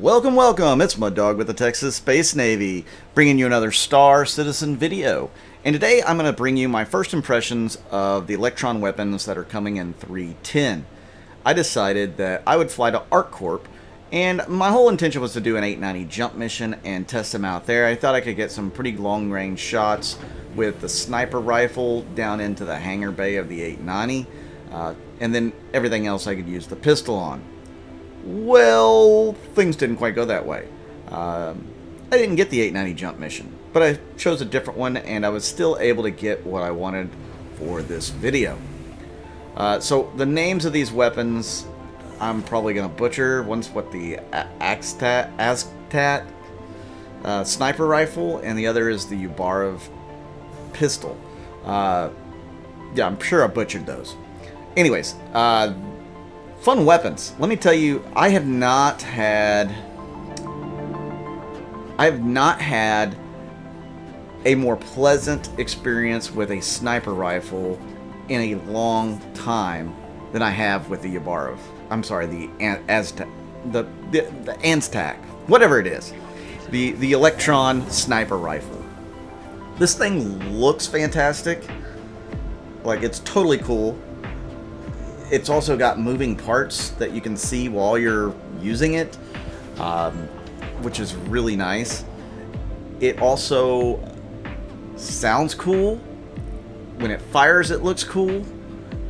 Welcome, welcome! It's Mud Dog with the Texas Space Navy, bringing you another Star Citizen video. And today I'm going to bring you my first impressions of the Electron weapons that are coming in 3.10. I decided that I would fly to ArcCorp, and my whole intention was to do an 890 jump mission and test them out there. I thought I could get some pretty long-range shots with the sniper rifle down into the hangar bay of the 890, and then everything else I could use the pistol on. Well, things didn't quite go that way. I didn't get the 890 jump mission, but I chose a different one, and I was still able to get what I wanted for this video. So the names of these weapons, I'm probably going to butcher. One's what, the Aztat Sniper Rifle, and the other is the Ubarov Pistol. Yeah, I'm sure I butchered those. Anyways, fun weapons. Let me tell you, I have not had a more pleasant experience with a sniper rifle in a long time than I have with the Ubarov. I'm sorry, the Aztak, the Aztak, whatever it is, the Electron Sniper Rifle. This thing looks fantastic. Like, it's totally cool. It's also got moving parts that you can see while you're using it, which is really nice. It also sounds cool. When it fires, it looks cool.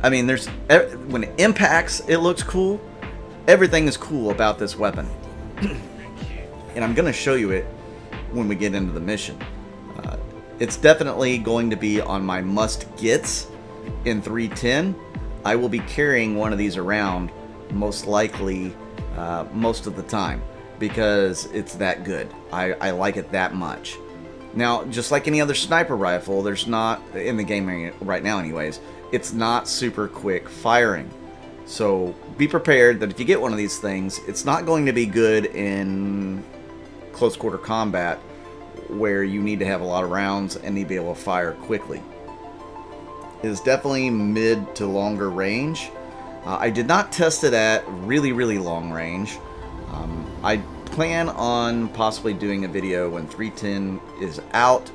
I mean, when it impacts, it looks cool. Everything is cool about this weapon. And I'm going to show you it when we get into the mission. It's definitely going to be on my must-gets in 3.10. I will be carrying one of these around most likely most of the time because it's that good. I like it that much. Now, just like any other sniper rifle, there's not, in the game right now anyways, it's not super quick firing. So be prepared that if you get one of these things, it's not going to be good in close quarter combat where you need to have a lot of rounds and need to be able to fire quickly. It is definitely mid to longer range. I did not test it at really long range. I plan on possibly doing a video when 3.10 is out,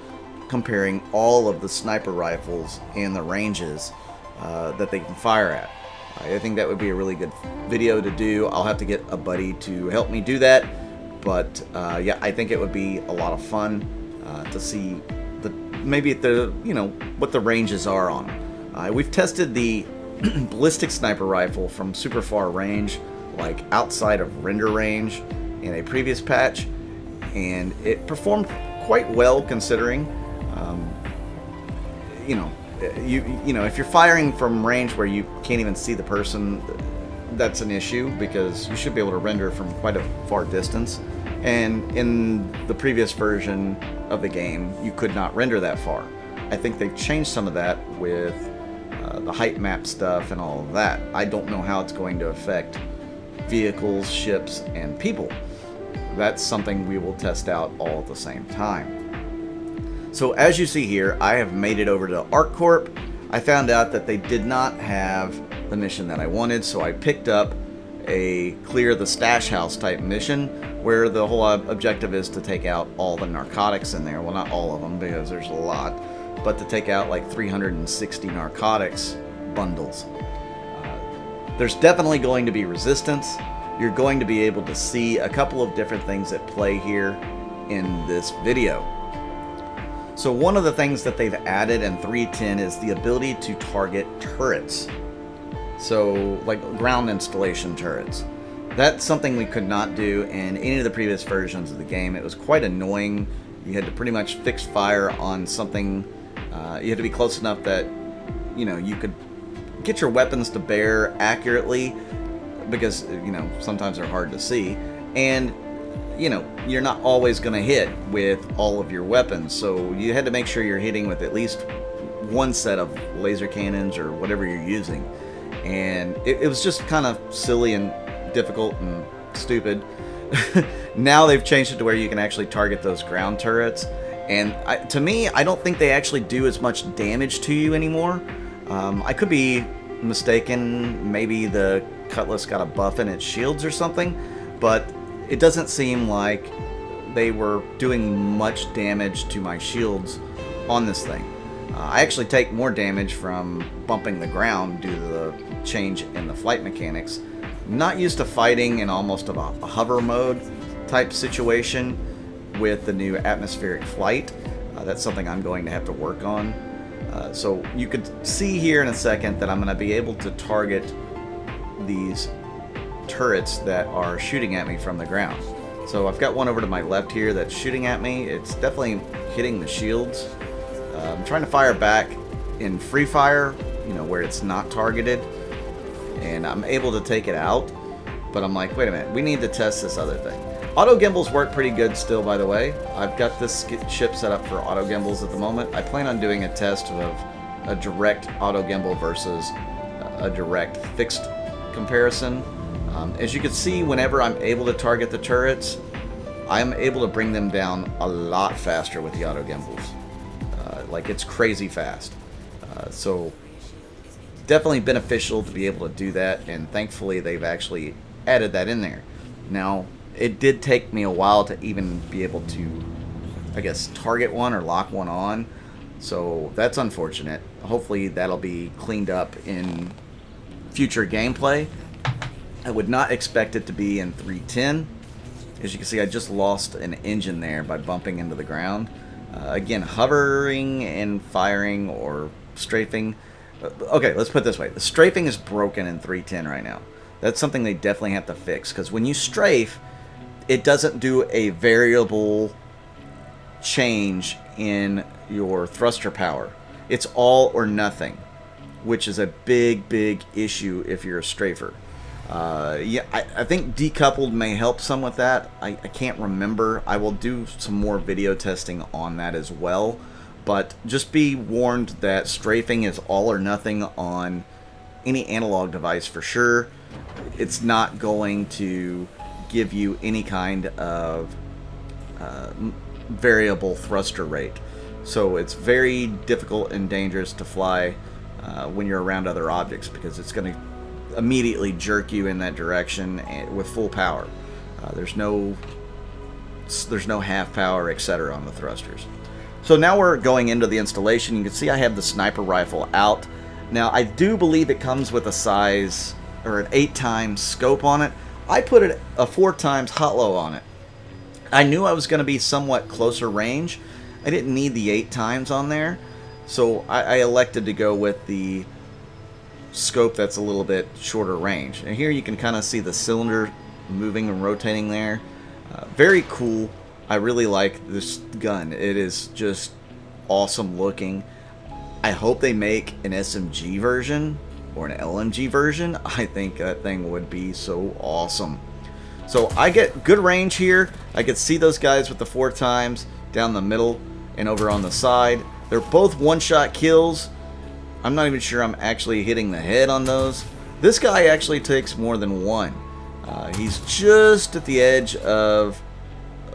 comparing all of the sniper rifles and the ranges that they can fire at. I think that would be a really good video to do. I'll have to get a buddy to help me do that, but yeah, I think it would be a lot of fun to see maybe what the ranges are on them. We've tested the ballistic sniper rifle from super far range, like outside of render range, in a previous patch, and it performed quite well considering. If you're firing from range where you can't even see the person, that's an issue because you should be able to render from quite a far distance. And in the previous version of the game, you could not render that far. I think they've changed some of that with the height map stuff and all of that. I don't know how it's going to affect vehicles, ships, and people. That's something we will test out all at the same time. So as you see here, I have made it over to ArcCorp. I found out that they did not have the mission that I wanted, so I picked up a clear the stash house type mission where the whole objective is to take out all the narcotics in there. Well, not all of them because there's a lot, but to take out like 360 narcotics bundles. There's definitely going to be resistance. You're going to be able to see a couple of different things at play here in this video. So one of the things that they've added in 3.10 is the ability to target turrets. So like ground installation turrets. That's something we could not do in any of the previous versions of the game. It was quite annoying. You had to pretty much fix fire on something. You had to be close enough that you could get your weapons to bear accurately because sometimes they're hard to see, and you're not always going to hit with all of your weapons, so you had to make sure you're hitting with at least one set of laser cannons or whatever you're using. And it was just kind of silly and difficult and stupid. Now they've changed it to where you can actually target those ground turrets, and to me, I don't think they actually do as much damage to you anymore. I could be mistaken. Maybe the Cutlass got a buff in its shields or something, but it doesn't seem like they were doing much damage to my shields on this thing. I actually take more damage from bumping the ground due to the change in the flight mechanics. I'm not used to fighting in almost a hover mode type situation with the new atmospheric flight. That's something I'm going to have to work on. So you could see here in a second that I'm going to be able to target these turrets that are shooting at me from the ground. So I've got one over to my left here that's shooting at me. It's definitely hitting the shields. I'm trying to fire back in free fire, you know, where it's not targeted, and I'm able to take it out, but I'm like, wait a minute, we need to test this other thing. Auto gimbals work pretty good still, by the way. I've got this ship set up for auto gimbals at the moment. I plan on doing a test of a direct auto gimbal versus a direct fixed comparison. As you can see, whenever I'm able to target the turrets, I'm able to bring them down a lot faster with the auto gimbals. Like, it's crazy fast. So definitely beneficial to be able to do that, and thankfully they've actually added that in there. Now, it did take me a while to even be able to, I guess, target one or lock one on, so that's unfortunate. Hopefully that'll be cleaned up in future gameplay. I would not expect it to be in 3.10. As you can see, I just lost an engine there by bumping into the ground. Again, hovering and firing or strafing. Okay, let's put it this way. The strafing is broken in 3.10 right now. That's something they definitely have to fix, because when you strafe, it doesn't do a variable change in your thruster power. It's all or nothing, which is a big, big issue if you're a strafer. Yeah, I think decoupled may help some with that. I can't remember. I will do some more video testing on that as well. But just be warned that strafing is all or nothing on any analog device for sure. It's not going to give you any kind of variable thruster rate. So it's very difficult and dangerous to fly when you're around other objects, because it's going to immediately jerk you in that direction with full power. There's no half power, etc. on the thrusters. So now we're going into the installation. You can see I have the sniper rifle out. Now I do believe it comes with a size or an 8x scope on it. I put it a 4x hot-low on it. I knew I was going to be somewhat closer range. I didn't need the 8x on there, so I elected to go with the scope that's a little bit shorter range. And here you can kind of see the cylinder moving and rotating there. Very cool. I really like this gun. It is just awesome looking. I hope they make an SMG version or an LMG version. I think that thing would be so awesome. So I get good range here. I could see those guys with the 4x down the middle and over on the side. They're both one-shot kills. I'm not even sure I'm actually hitting the head on those. This guy actually takes more than one. He's just at the edge of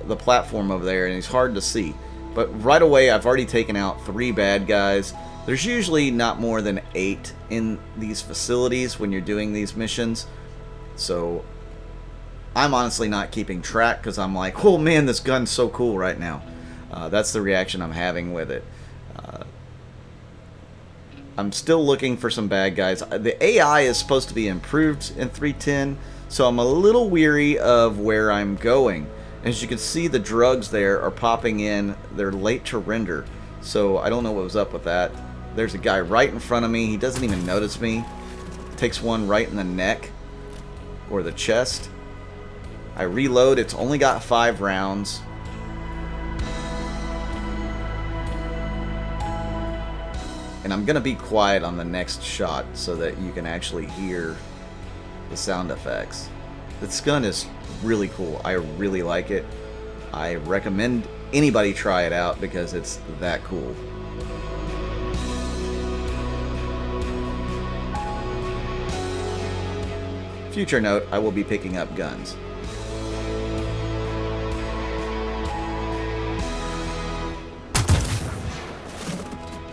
the platform over there, and he's hard to see. But right away, I've already taken out 3 bad guys. There's usually not more than 8 in these facilities when you're doing these missions. So I'm honestly not keeping track, because I'm like, oh man, this gun's so cool right now. That's the reaction I'm having with it. I'm still looking for some bad guys. The AI is supposed to be improved in 3.10, so I'm a little weary of where I'm going. As you can see, the drugs there are popping in. They're late to render, so I don't know what was up with that. There's a guy right in front of me. He doesn't even notice me. Takes one right in the neck or the chest. I reload. It's only got 5 rounds. And I'm going to be quiet on the next shot so that you can actually hear the sound effects. This gun is really cool. I really like it. I recommend anybody try it out because it's that cool. Future note, I will be picking up guns.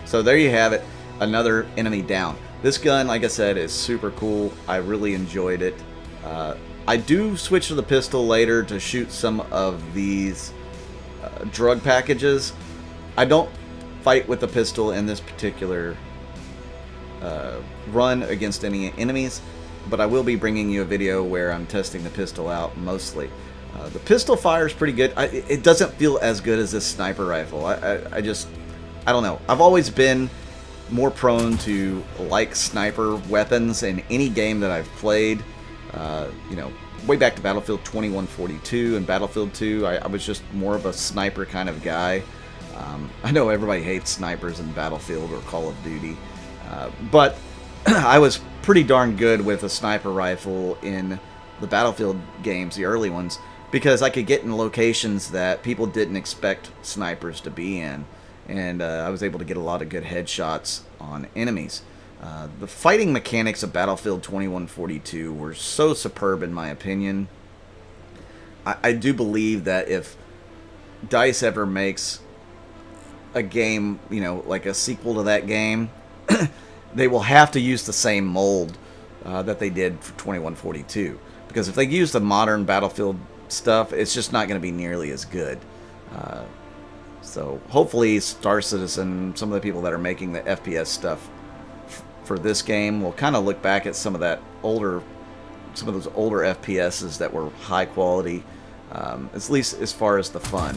So there you have it, another enemy down. This gun, like I said, is super cool. I really enjoyed it. I do switch to the pistol later to shoot some of these drug packages. I don't fight with the pistol in this particular run against any enemies, but I will be bringing you a video where I'm testing the pistol out mostly. The pistol fires pretty good. It doesn't feel as good as this sniper rifle. I don't know. I've always been more prone to like sniper weapons in any game that I've played. You know, way back to Battlefield 2142 and Battlefield 2, I was just more of a sniper kind of guy. I know everybody hates snipers in Battlefield or Call of Duty, but I was pretty darn good with a sniper rifle in the Battlefield games, the early ones, because I could get in locations that people didn't expect snipers to be in, and I was able to get a lot of good headshots on enemies. The fighting mechanics of Battlefield 2142 were so superb in my opinion. I do believe that if DICE ever makes a game, you know, like a sequel to that game, they will have to use the same mold that they did for 2142. Because if they use the modern Battlefield stuff, it's just not going to be nearly as good. So hopefully Star Citizen, some of the people that are making the FPS stuff for this game, will kind of look back at some of those older FPSs that were high quality, at least as far as the fun.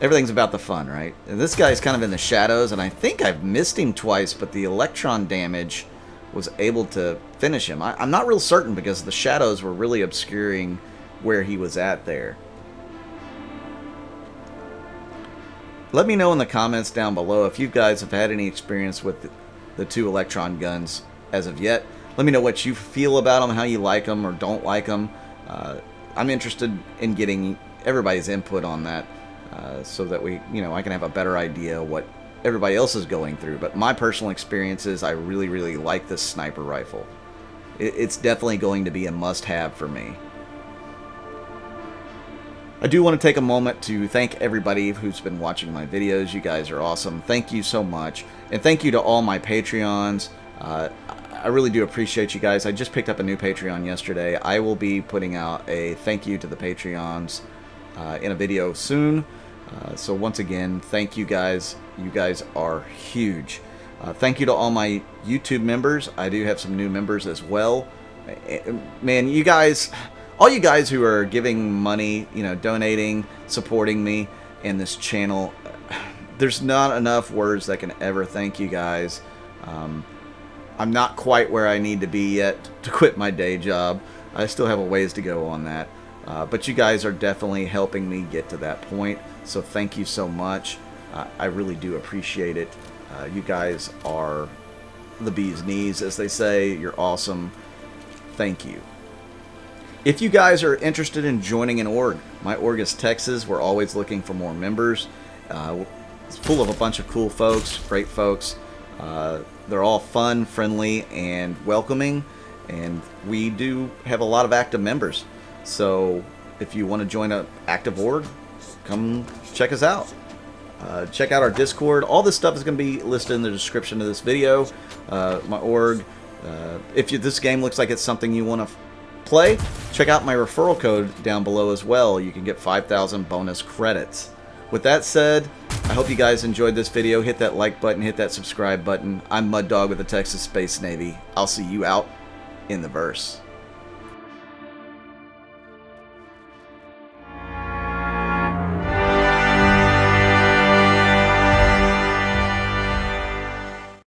Everything's about the fun, right? And this guy's kind of in the shadows, and I think I've missed him twice, but the electron damage was able to finish him. I'm not real certain because the shadows were really obscuring where he was at there. Let me know in the comments down below if you guys have had any experience with the two electron guns as of yet. Let me know what you feel about them, how you like them or don't like them. I'm interested in getting everybody's input on that. So that I can have a better idea what everybody else is going through. But my personal experience is I really, really like this sniper rifle. It's definitely going to be a must-have for me. I do want to take a moment to thank everybody who's been watching my videos. You guys are awesome. Thank you so much. And thank you to all my Patreons. I really do appreciate you guys. I just picked up a new Patreon yesterday. I will be putting out a thank you to the Patreons in a video soon. So once again, thank you guys. You guys are huge. Thank you to all my YouTube members. I do have some new members as well. Man, you guys, all you guys who are giving money, donating, supporting me and this channel, there's not enough words that can ever thank you guys. I'm not quite where I need to be yet to quit my day job. I still have a ways to go on that. But you guys are definitely helping me get to that point. So thank you so much. I really do appreciate it. You guys are the bee's knees, as they say. You're awesome. Thank you. If you guys are interested in joining an org, my org is Texas. We're always looking for more members. It's full of a bunch of cool folks, great folks. They're all fun, friendly, and welcoming. And we do have a lot of active members. So if you want to join an active org, come check us out. Check out our Discord. All this stuff is going to be listed in the description of this video. My org. If this game looks like it's something you want to play, check out my referral code down below as well. You can get 5,000 bonus credits. With that said, I hope you guys enjoyed this video. Hit that like button, hit that subscribe button. I'm Mud Dog with the Texas Space Navy. I'll see you out in the verse.